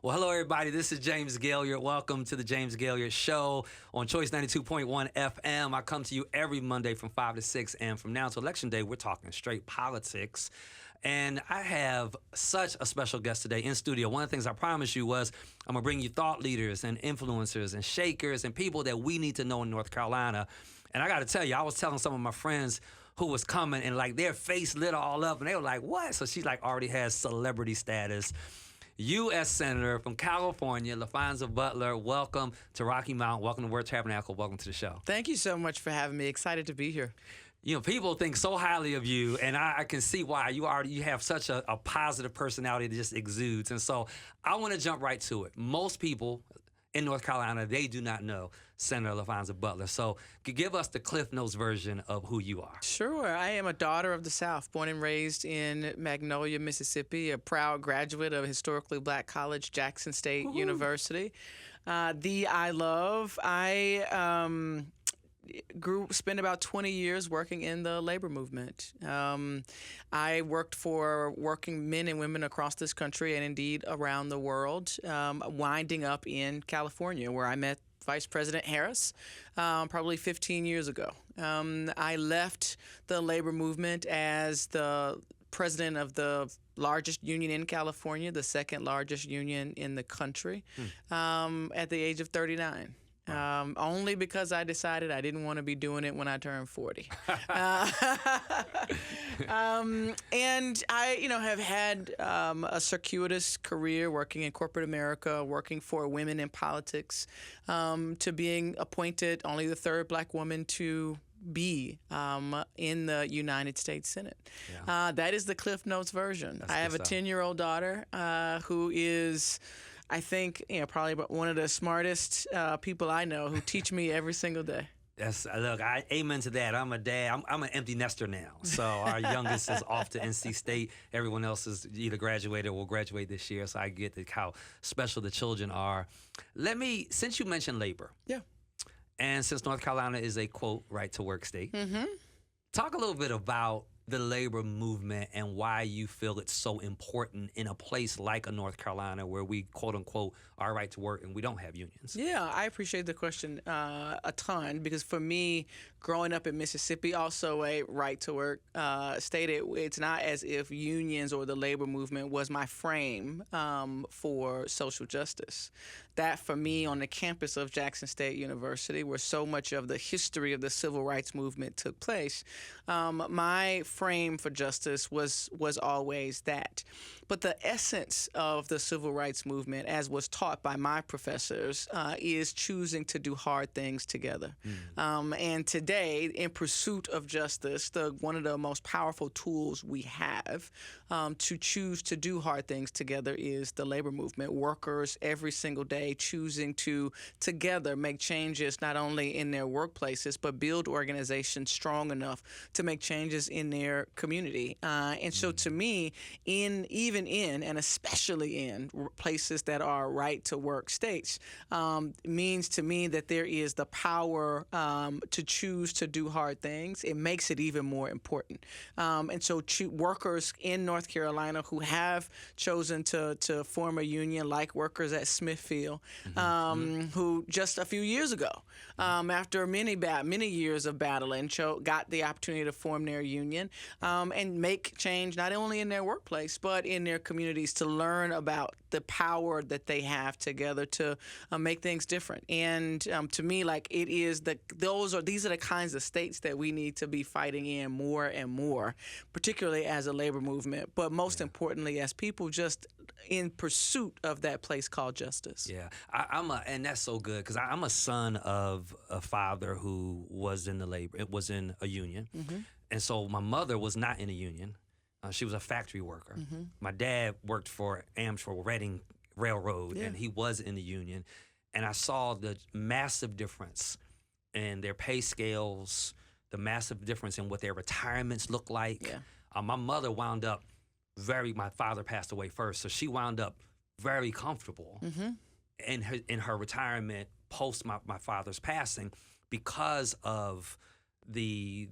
Well, hello, everybody. This is James Gailliard. Welcome to the James Gailliard Show on Choice 92.1 FM. I come to you every Monday from 5 to 6, and from now to Election Day, we're talking straight politics. And I have such a special guest today in studio. One of the things I promised you was I'm going to bring you thought leaders and influencers and shakers and people that we need to know in North Carolina. And I got to tell you, I was telling some of my friends who was coming, and like their face lit all up, and they were like, what? So she like already has celebrity status. U.S. Senator from California, Laphonza Butler, welcome to Rocky Mount. Welcome to Word Tabernacle. Welcome to the show. Thank you so much for having me. Excited to be here. You know, people think so highly of you, and I can see why. You have such a positive personality that just exudes. And so I want to jump right to it. Most people in North Carolina, they do not know Senator Laphonza Butler. So give us the Cliff Notes version of who you are. Sure. I am a daughter of the South, born and raised in Magnolia, Mississippi, a proud graduate of historically black college, Jackson State University. Spent about 20 years working in the labor movement. I worked for working men and women across this country and indeed around the world, winding up in California, where I met Vice President Harris probably 15 years ago. I left the labor movement as the president of the largest union in California, the second largest union in the country, at the age of 39. Only because I decided I didn't want to be doing it when I turned 40. And I, have had a circuitous career working in corporate America, working for women in politics, to being appointed only the third black woman to be in the United States Senate. Yeah. That is the Cliff Notes version. I have a 10-year-old daughter who is, I think, probably one of the smartest people I know, who teach me every single day. Look, I amen to that. I'm a dad. I'm an empty nester now. So our youngest is off to NC State. Everyone else is either graduated or will graduate this year. So I get how special the children are. Since you mentioned labor. Yeah. And since North Carolina is a, quote, right-to-work state, talk a little bit about the labor movement and why you feel it's so important in a place like North Carolina where we, quote-unquote, are right to work and we don't have unions. Yeah, I appreciate the question a ton, because for me, growing up in Mississippi, also a right-to-work state, it's not as if unions or the labor movement was my frame for social justice. That, for me, on the campus of Jackson State University, where so much of the history of the civil rights movement took place, my frame for justice was always that. But the essence of the civil rights movement, as was taught by my professors, is choosing to do hard things together. And today, in pursuit of justice, one of the most powerful tools we have to choose to do hard things together is the labor movement. Workers every single day choosing to together make changes not only in their workplaces, but build organizations strong enough to make changes in their community. And so to me, even in and especially in places that are right-to-work states, means to me that there is the power to choose to do hard things. It makes it even more important. And so workers in North Carolina who have chosen to form a union, like workers at Smithfield, who just a few years ago, after many years of battling, got the opportunity to form their union and make change not only in their workplace but in their communities, to learn about the power that they have together to make things different. And to me, like, it is these are the kinds of states that we need to be fighting in more and more, particularly as a labor movement, but most importantly as people just in pursuit of that place called justice. Yeah, and that's so good, because I'm a son of a father who was in a union, and so my mother was not in a union. She was a factory worker. My dad worked for Reading Railroad, and he was in the union. And I saw the massive difference in their pay scales, the massive difference in what their retirements looked like. Yeah. My mother wound up my father passed away first, so she wound up very comfortable in her retirement post my father's passing, because of the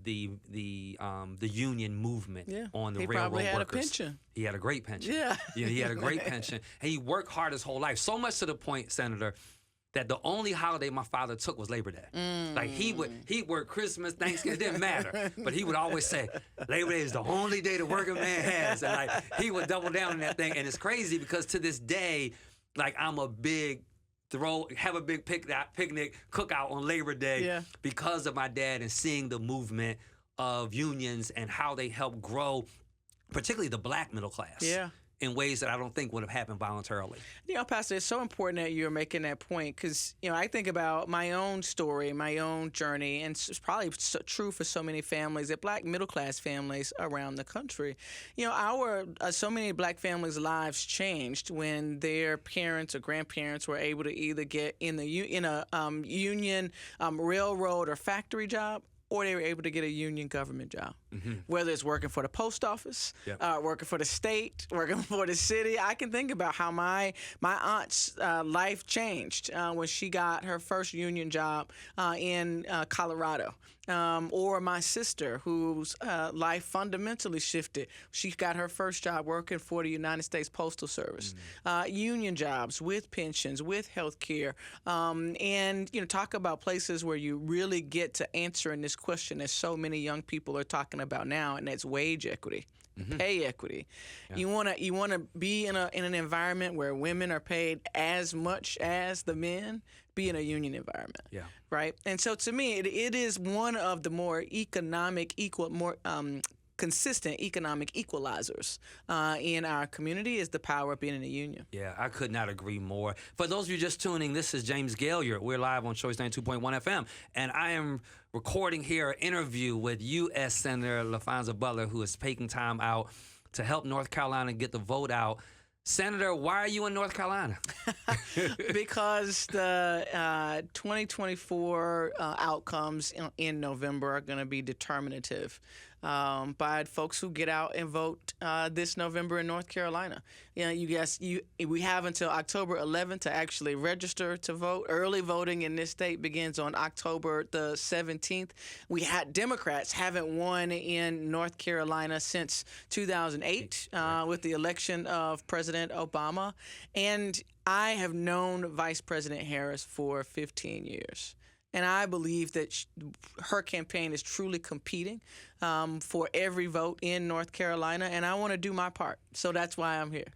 union movement on the he railroad probably had workers. a pension. He had a great pension. Yeah. He had a great pension. And he worked hard his whole life, so much to the point, Senator, that the only holiday my father took was Labor Day. Like he'd work Christmas, Thanksgiving, it didn't matter. But he would always say, Labor Day is the only day the working man has. And like he would double down on that thing. And it's crazy because to this day, like I'm a big have a big picnic cookout on Labor Day because of my dad and seeing the movement of unions and how they help grow, particularly the black middle class. In ways that I don't think would have happened voluntarily. Pastor, it's so important that you're making that point because, I think about my own story, my own journey, and it's probably true for so many families, that black middle-class families around the country. So many black families' lives changed when their parents or grandparents were able to either get in a union, railroad, or factory job, or they were able to get a union government job, whether it's working for the post office, working for the state, working for the city. I can think about how my aunt's life changed when she got her first union job in Colorado. Or my sister, whose life fundamentally shifted. She got her first job working for the United States Postal Service. Union jobs with pensions, with health care. And, talk about places where you really get to answering this question that so many young people are talking about now, and that's wage equity. Pay equity. You want to be in an environment where women are paid as much as the men. Be in a union environment. Right. And so to me, it is one of the more consistent economic equalizers in our community is the power of being in a union. Yeah, I could not agree more. For those of you just tuning, this is James Gailliard. We're live on Choice 92.1 FM, and I am recording here an interview with U.S. Senator Laphonza Butler, who is taking time out to help North Carolina get the vote out. Senator, why are you in North Carolina? Because the 2024 outcomes in November are going to be determinative by folks who get out and vote this November in North Carolina. We have until October 11th to actually register to vote. Early voting in this state begins on October the 17th. Democrats haven't won in North Carolina since 2008 with the election of President Obama. And I have known Vice President Harris for 15 years. And I believe that her campaign is truly competing for every vote in North Carolina, and I want to do my part. So that's why I'm here.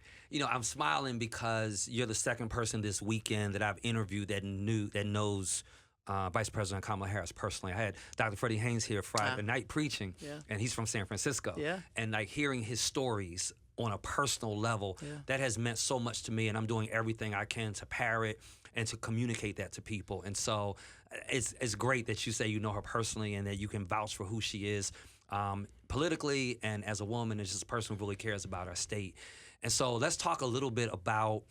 I'm smiling because you're the second person this weekend that I've interviewed that knows Vice President Kamala Harris personally. I had Dr. Freddie Haynes here Friday night preaching, and he's from San Francisco. And like hearing his stories on a personal level, that has meant so much to me, and I'm doing everything I can to parrot and to communicate that to people. And so it's great that you say you know her personally and that you can vouch for who she is politically and as a woman, as just a person who really cares about our state. And so let's talk a little bit about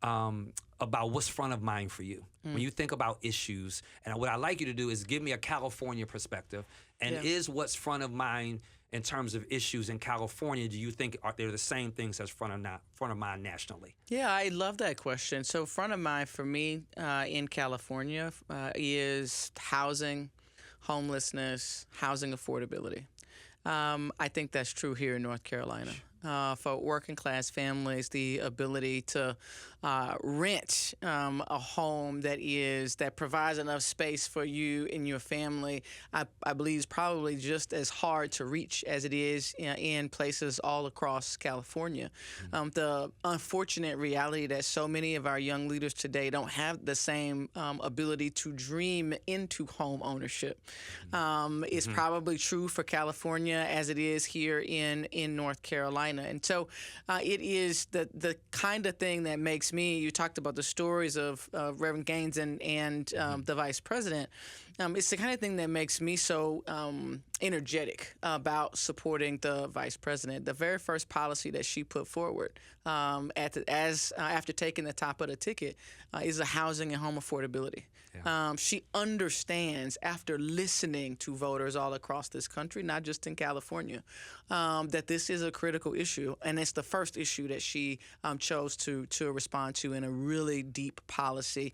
what's front of mind for you. When you think about issues, and what I'd like you to do is give me a California perspective, and is what's front of mind in terms of issues in California, do you think they're the same things as front of mind nationally? Yeah, I love that question. So front of mind for me in California is housing, homelessness, housing affordability. I think that's true here in North Carolina. For working class families, the ability to rent a home that provides enough space for you and your family, I believe is probably just as hard to reach as it is in places all across California. The unfortunate reality that so many of our young leaders today don't have the same ability to dream into home ownership is probably true for California as it is here in North Carolina. And so it is the kind of thing that makes me, you talked about the stories of Reverend Gaines and the vice president. It's the kind of thing that makes me so energetic about supporting the vice president. The very first policy that she put forward after taking the top of the ticket is a housing and home affordability. She understands, after listening to voters all across this country, not just in California, that this is a critical issue, and it's the first issue that she chose to respond to in a really deep policy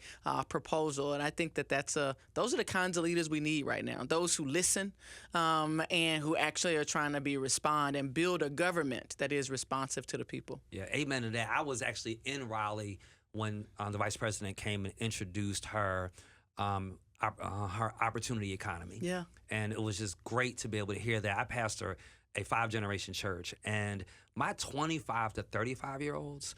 proposal. And I think those are the kinds kinds of leaders we need right now. Those who listen and who actually are trying to respond and build a government that is responsive to the people. Yeah, amen to that. I was actually in Raleigh when the vice president came and introduced her opportunity economy. Yeah. And it was just great to be able to hear that. I pastor a 5-generation church, and my 25 to 35-year-olds,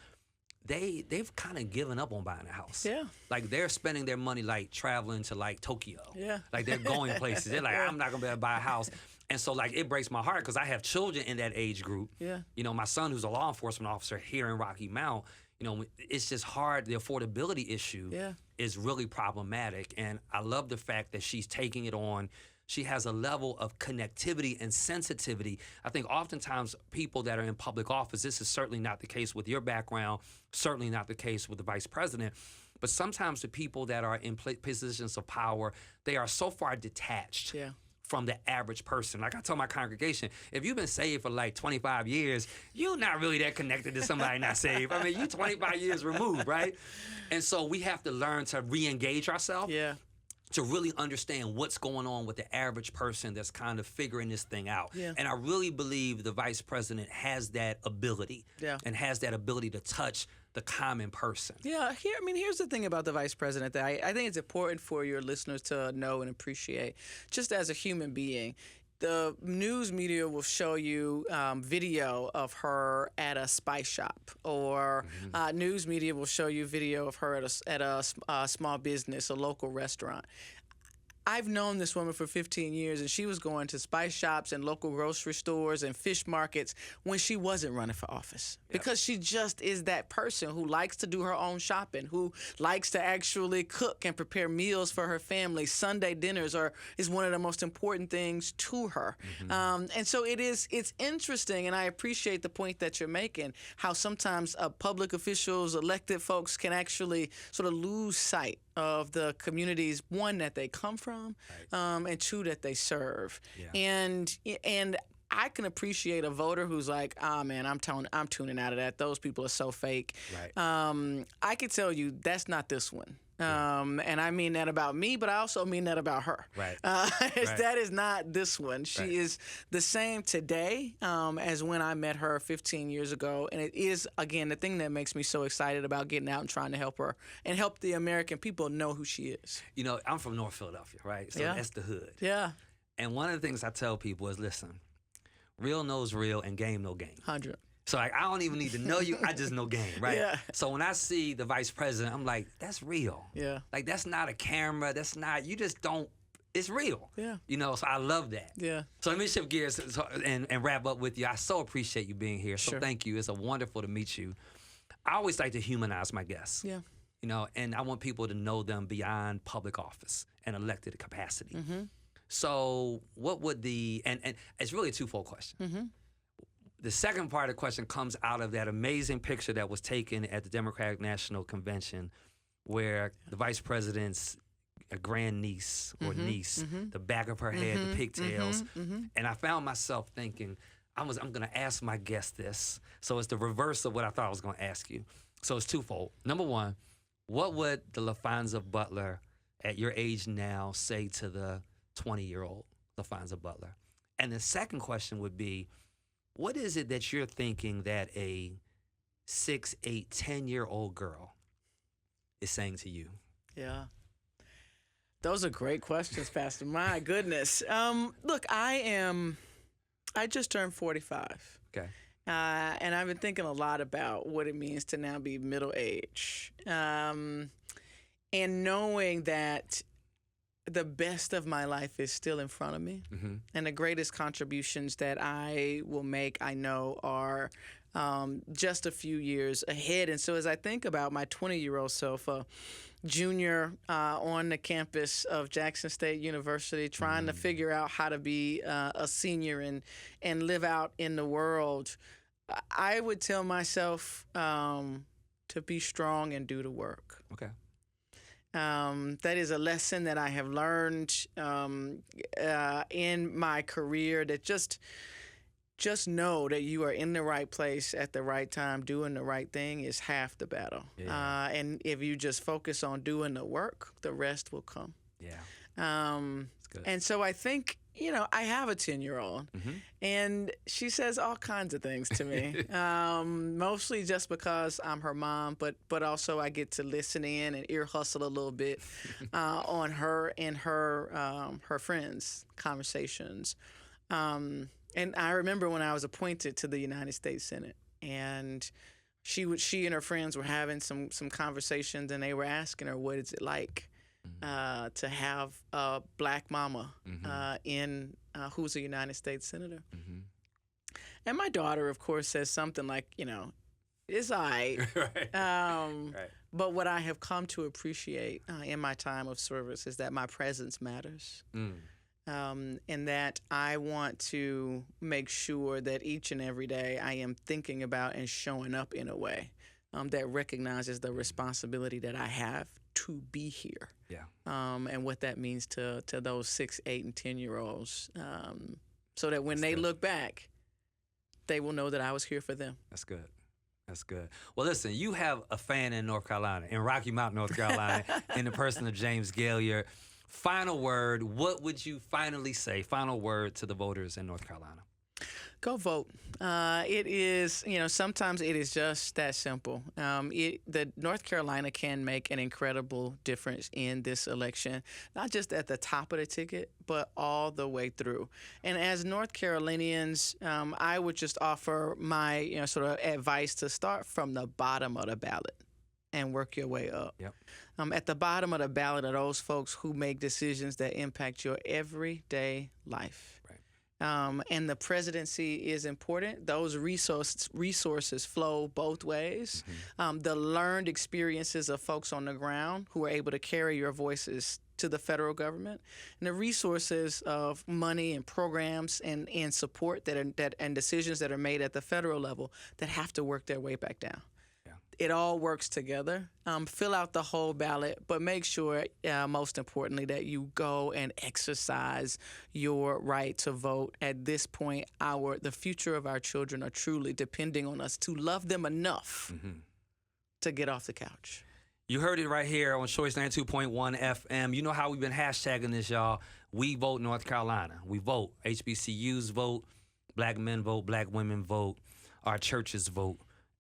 they've kind of given up on buying a house. Yeah. Like, they're spending their money like traveling to like Tokyo. Yeah. Like, they're going places. They're like, I'm not gonna be able to buy a house. And so, like, it breaks my heart because I have children in that age group. Yeah. You know, my son, who's a law enforcement officer here in Rocky Mount, you know, it's just hard. The affordability issue is really problematic. And I love the fact that she's taking it on. She has a level of connectivity and sensitivity. I think oftentimes people that are in public office, this is certainly not the case with your background, certainly not the case with the vice president, but sometimes the people that are in positions of power, they are so far detached from the average person. Like I tell my congregation, if you've been saved for like 25 years, you're not really that connected to somebody not saved. I mean, you're 25 years removed, right? And so we have to learn to re-engage ourselves. Yeah. To really understand what's going on with the average person that's kind of figuring this thing out. Yeah. And I really believe the vice president has that ability and has that ability to touch the common person. Yeah, here's the thing about the vice president that I think it's important for your listeners to know and appreciate. Just as a human being, the news media will show you video of her at a spice shop, or news media will show you video of her at a small business, a local restaurant. I've known this woman for 15 years, and she was going to spice shops and local grocery stores and fish markets when she wasn't running for office. Because she just is that person who likes to do her own shopping, who likes to actually cook and prepare meals for her family. Sunday dinners is one of the most important things to her. And so it's interesting, and I appreciate the point that you're making, how sometimes public officials, elected folks can actually sort of lose sight of the communities, one, that they come from, and two, that they serve. And I can appreciate a voter who's like, man, I'm tuning out of that. Those people are so fake. I can tell you that's not this one. And I mean that about me, but I also mean that about her. That is not this one. She is the same today as when I met her 15 years ago. And it is, again, the thing that makes me so excited about getting out and trying to help her and help the American people know who she is. You know, I'm from North Philadelphia, right? So that's the hood. Yeah. And one of the things I tell people is, listen, real knows real and game know game. 100. So like, I don't even need to know you. I just know game, right? So when I see the vice president, I'm like, that's real. Like, that's not a camera. That's not, you just don't, it's real. You know, so I love that. So let me shift gears and wrap up with you. I so appreciate you being here. So thank you. It's wonderful to meet you. I always like to humanize my guests. You know, and I want people to know them beyond public office and elected capacity. So what would and it's really a twofold question. The second part of the question comes out of that amazing picture that was taken at the Democratic National Convention where the vice president's grandniece or niece, the back of her head, the pigtails. And I found myself thinking, I'm going to ask my guest this. So it's the reverse of what I thought I was going to ask you. So it's twofold. Number one, what would the Laphonza Butler at your age now say to the 20-year-old Laphonza Butler? And the second question would be, what is it that you're thinking that a 6, 8, 10-year-old girl is saying to you? Yeah. Those are great questions, Pastor. My goodness. Look, I just turned 45. Okay. And I've been thinking a lot about what it means to now be middle age. And knowing that the best of my life is still in front of me. And the greatest contributions that I will make, I know, are just a few years ahead. And so as I think about my 20-year-old self, a junior on the campus of Jackson State University, trying to figure out how to be a senior and live out in the world, I would tell myself to be strong and do the work. Okay. That is a lesson that I have learned in my career, that just know that you are in the right place at the right time, doing the right thing is half the battle. And if you just focus on doing the work, the rest will come. good. And so I think, I have a 10-year-old, and she says all kinds of things to me, mostly just because I'm her mom, but also I get to listen in and ear hustle a little bit on her and her friends' conversations. And I remember when I was appointed to the United States Senate, and she and her friends were having some conversations, and they were asking her, what is it like to have a black mama who's a United States Senator? And my daughter, of course, says something like, it's all right. Right. Right. But what I have come to appreciate in my time of service is that my presence matters. And that I want to make sure that each and every day I am thinking about and showing up in a way that recognizes the responsibility that I have to be here. Yeah. And what that means to those 6, 8, and 10-year-olds, so that when they look back, they will know that I was here for them. That's good. That's good. Well, listen, you have a fan in North Carolina, in Rocky Mount, North Carolina, in the person of James Gailliard. Final word, what would you finally say? Final word to the voters in North Carolina. Go vote. It is, sometimes it is just that simple. The North Carolina can make an incredible difference in this election, not just at the top of the ticket, but all the way through. And as North Carolinians, I would just offer my, sort of advice to start from the bottom of the ballot and work your way up. Yep. At the bottom of the ballot are those folks who make decisions that impact your everyday life. And the presidency is important. Those resources flow both ways. The learned experiences of folks on the ground who are able to carry your voices to the federal government, and the resources of money and programs and support and decisions that are made at the federal level that have to work their way back down. It all works together. Fill out the whole ballot, but make sure, most importantly, that you go and exercise your right to vote. At this point, the future of our children are truly depending on us to love them enough to get off the couch. You heard it right here on Choice 92.1 FM. You know how we've been hashtagging this, y'all. We vote North Carolina. We vote. HBCUs vote. Black men vote. Black women vote. Our churches vote.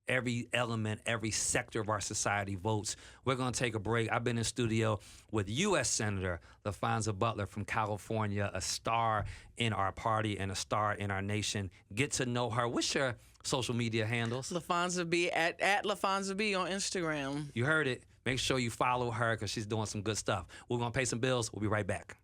Every element, every sector of our society votes. We're going to take a break. I've been in studio with U.S. Senator Laphonza Butler from California, a star in our party and a star in our nation. Get to know her. What's your social media handles? Laphonza B, at Laphonza B on Instagram. You heard it. Make sure you follow her because she's doing some good stuff. We're going to pay some bills. We'll be right back.